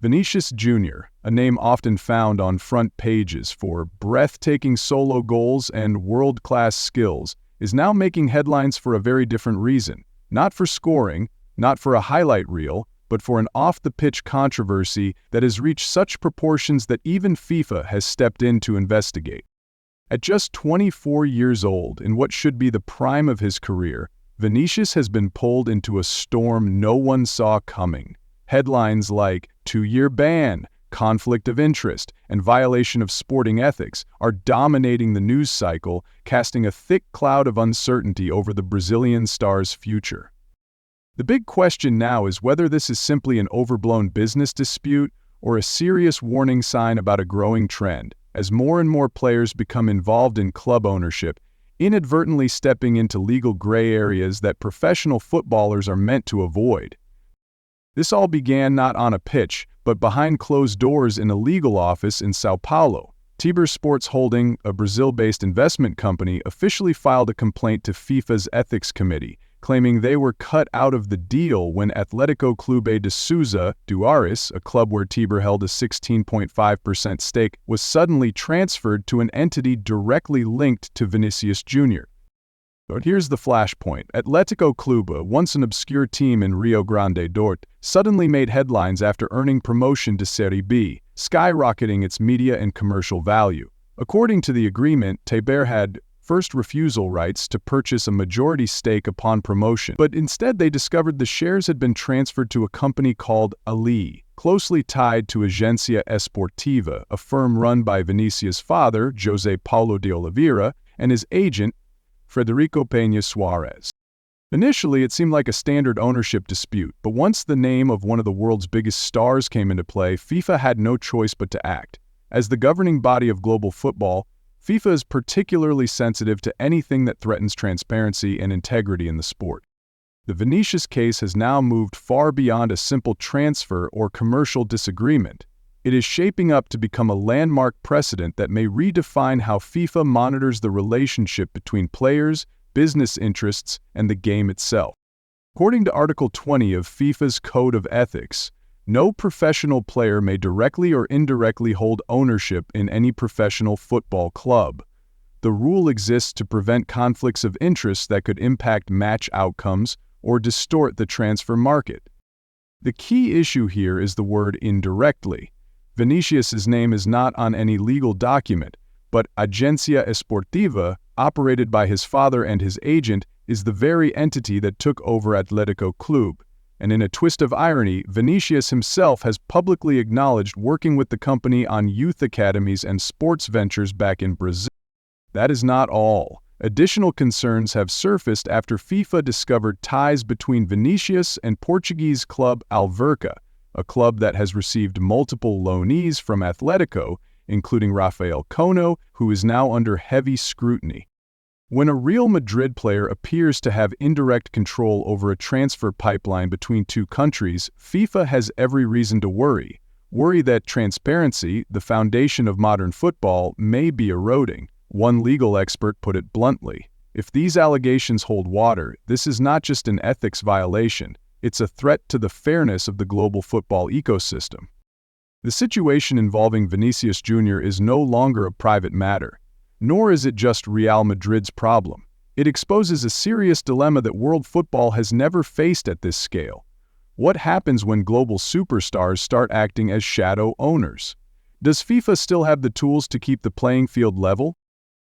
Vinicius Junior, a name often found on front pages for breathtaking solo goals and world-class skills, is now making headlines for a very different reason. Not for scoring, not for a highlight reel, but for an off-the-pitch controversy that has reached such proportions that even FIFA has stepped in to investigate. At just 24 years old, in what should be the prime of his career, Vinicius has been pulled into a storm no one saw coming. Headlines like two-year ban, conflict of interest, and violation of sporting ethics are dominating the news cycle, casting a thick cloud of uncertainty over the Brazilian star's future. The big question now is whether this is simply an overblown business dispute or a serious warning sign about a growing trend, as more and more players become involved in club ownership, inadvertently stepping into legal gray areas that professional footballers are meant to avoid. This all began not on a pitch, but behind closed doors in a legal office in Sao Paulo. Tiber Sports Holding, a Brazil-based investment company, officially filed a complaint to FIFA's Ethics Committee, claiming they were cut out of the deal when Atlético Clube de Souza do Ares, a club where Tiber held a 16.5% stake, was suddenly transferred to an entity directly linked to Vinicius Junior. But here's the flashpoint. Atlético Clube, once an obscure team in Rio Grande do Sul, suddenly made headlines after earning promotion to Serie B, skyrocketing its media and commercial value. According to the agreement, Tiber had first refusal rights to purchase a majority stake upon promotion, but instead they discovered the shares had been transferred to a company called Ali, closely tied to Agência Esportiva, a firm run by Vinicius' father, José Paulo de Oliveira, and his agent, Frederico Peña Suarez. Initially, it seemed like a standard ownership dispute, but once the name of one of the world's biggest stars came into play, FIFA had no choice but to act. As the governing body of global football, FIFA is particularly sensitive to anything that threatens transparency and integrity in the sport. The Vinicius case has now moved far beyond a simple transfer or commercial disagreement. It is shaping up to become a landmark precedent that may redefine how FIFA monitors the relationship between players, business interests, and the game itself. According to Article 20 of FIFA's Code of Ethics, no professional player may directly or indirectly hold ownership in any professional football club. The rule exists to prevent conflicts of interest that could impact match outcomes or distort the transfer market. The key issue here is the word indirectly. Vinicius's name is not on any legal document, but Agência Esportiva, operated by his father and his agent, is the very entity that took over Atlético Clube. And in a twist of irony, Vinicius himself has publicly acknowledged working with the company on youth academies and sports ventures back in Brazil. That is not all. Additional concerns have surfaced after FIFA discovered ties between Vinicius and Portuguese club Alverca, a club that has received multiple loanees from Atlético, including Rafael Kono, who is now under heavy scrutiny. When a Real Madrid player appears to have indirect control over a transfer pipeline between two countries, FIFA has every reason to worry that transparency, the foundation of modern football, may be eroding. One legal expert put it bluntly. If these allegations hold water, this is not just an ethics violation, it's a threat to the fairness of the global football ecosystem. The situation involving Vinicius Junior is no longer a private matter. Nor is it just Real Madrid's problem. It exposes a serious dilemma that world football has never faced at this scale. What happens when global superstars start acting as shadow owners? Does FIFA still have the tools to keep the playing field level?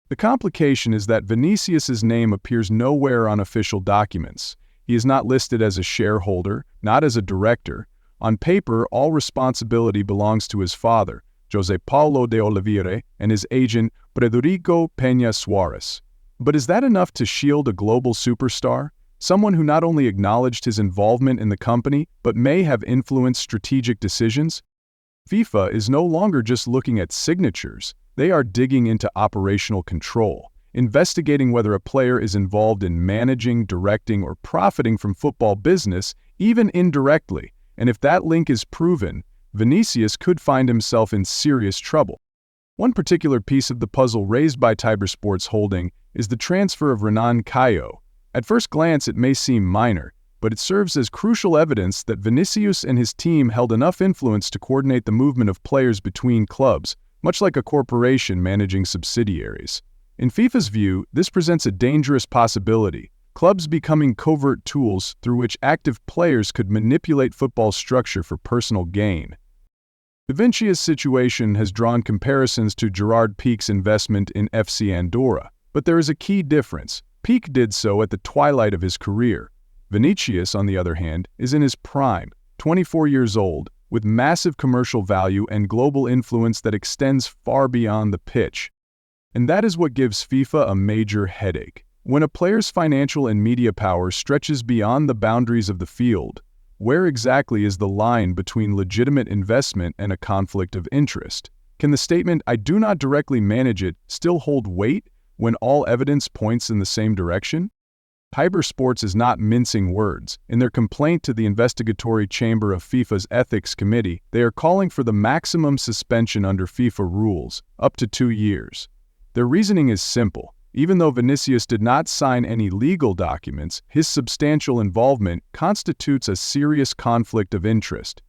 The complication is that Vinicius's name appears nowhere on official documents. He is not listed as a shareholder, not as a director. On paper, all responsibility belongs to his father, José Paulo de Oliveira, and his agent, Frederico Peña Suarez. But is that enough to shield a global superstar? Someone who not only acknowledged his involvement in the company, but may have influenced strategic decisions? FIFA is no longer just looking at signatures. They are digging into operational control, investigating whether a player is involved in managing, directing, or profiting from football business, even indirectly. And if that link is proven, Vinicius could find himself in serious trouble. One particular piece of the puzzle raised by Tiber Sports Holding is the transfer of Renan Caio. At first glance, it may seem minor, but it serves as crucial evidence that Vinicius and his team held enough influence to coordinate the movement of players between clubs, much like a corporation managing subsidiaries. In FIFA's view, this presents a dangerous possibility, clubs becoming covert tools through which active players could manipulate football structure for personal gain. The Vinicius situation has drawn comparisons to Gerard Piqué's investment in FC Andorra, but there is a key difference. Piqué did so at the twilight of his career. Vinicius, on the other hand, is in his prime, 24 years old, with massive commercial value and global influence that extends far beyond the pitch. And that is what gives FIFA a major headache. When a player's financial and media power stretches beyond the boundaries of the field, where exactly is the line between legitimate investment and a conflict of interest? Can the statement, "I do not directly manage it," still hold weight when all evidence points in the same direction? Tiber Sports is not mincing words. In their complaint to the investigatory chamber of FIFA's Ethics Committee, they are calling for the maximum suspension under FIFA rules, up to 2 years. Their reasoning is simple. Even though Vinicius did not sign any legal documents, his substantial involvement constitutes a serious conflict of interest.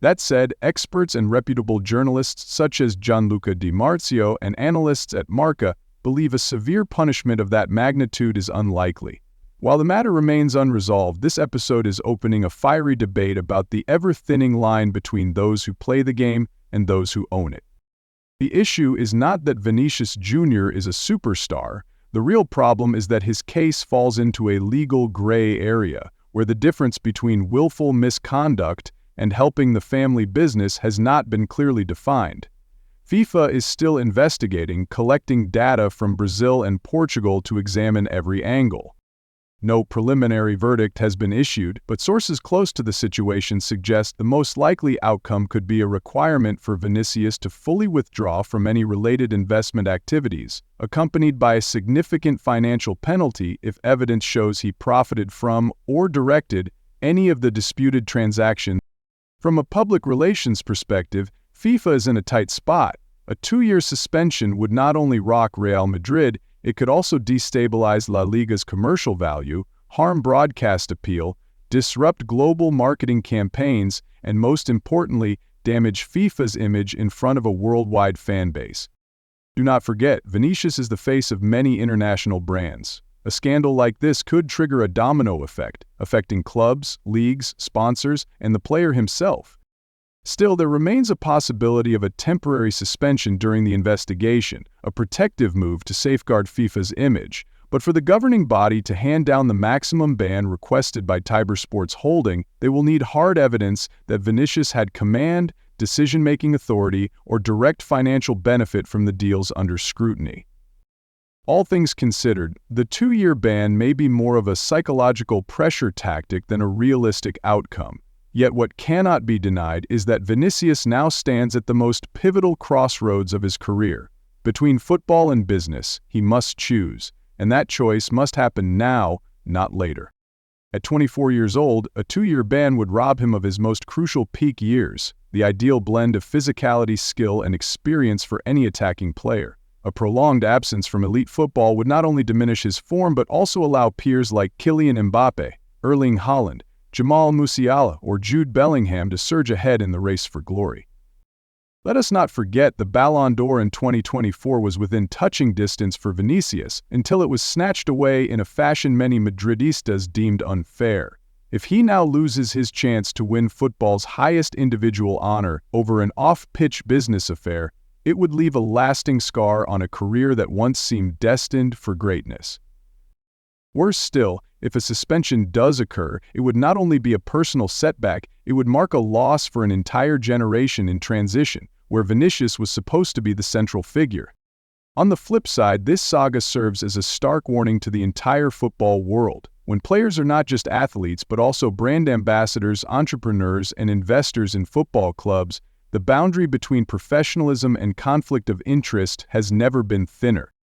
That said, experts and reputable journalists such as Gianluca Di Marzio and analysts at Marca believe a severe punishment of that magnitude is unlikely. While the matter remains unresolved, this episode is opening a fiery debate about the ever-thinning line between those who play the game and those who own it. The issue is not that Vinicius Junior is a superstar. The real problem is that his case falls into a legal gray area, where the difference between willful misconduct and helping the family business has not been clearly defined. FIFA is still investigating, collecting data from Brazil and Portugal to examine every angle. No preliminary verdict has been issued, but sources close to the situation suggest the most likely outcome could be a requirement for Vinicius to fully withdraw from any related investment activities, accompanied by a significant financial penalty if evidence shows he profited from or directed any of the disputed transactions. From a public relations perspective, FIFA is in a tight spot. A 2-year suspension would not only rock Real Madrid, it could also destabilize La Liga's commercial value, harm broadcast appeal, disrupt global marketing campaigns, and most importantly, damage FIFA's image in front of a worldwide fan base. Do not forget, Vinicius is the face of many international brands. A scandal like this could trigger a domino effect, affecting clubs, leagues, sponsors, and the player himself. Still, there remains a possibility of a temporary suspension during the investigation, a protective move to safeguard FIFA's image. But for the governing body to hand down the maximum ban requested by Tiber Sports Holding, they will need hard evidence that Vinicius had command, decision-making authority, or direct financial benefit from the deals under scrutiny. All things considered, the 2-year ban may be more of a psychological pressure tactic than a realistic outcome. Yet what cannot be denied is that Vinicius now stands at the most pivotal crossroads of his career. Between football and business, he must choose, and that choice must happen now, not later. At 24 years old, a 2-year ban would rob him of his most crucial peak years, the ideal blend of physicality, skill, and experience for any attacking player. A prolonged absence from elite football would not only diminish his form but also allow peers like Kylian Mbappe, Erling Haaland, Jamal Musiala, or Jude Bellingham to surge ahead in the race for glory. Let us not forget the Ballon d'Or in 2024 was within touching distance for Vinicius until it was snatched away in a fashion many Madridistas deemed unfair. If he now loses his chance to win football's highest individual honor over an off-pitch business affair, it would leave a lasting scar on a career that once seemed destined for greatness. Worse still, if a suspension does occur, it would not only be a personal setback, it would mark a loss for an entire generation in transition, where Vinicius was supposed to be the central figure. On the flip side, this saga serves as a stark warning to the entire football world. When players are not just athletes but also brand ambassadors, entrepreneurs, and investors in football clubs, the boundary between professionalism and conflict of interest has never been thinner.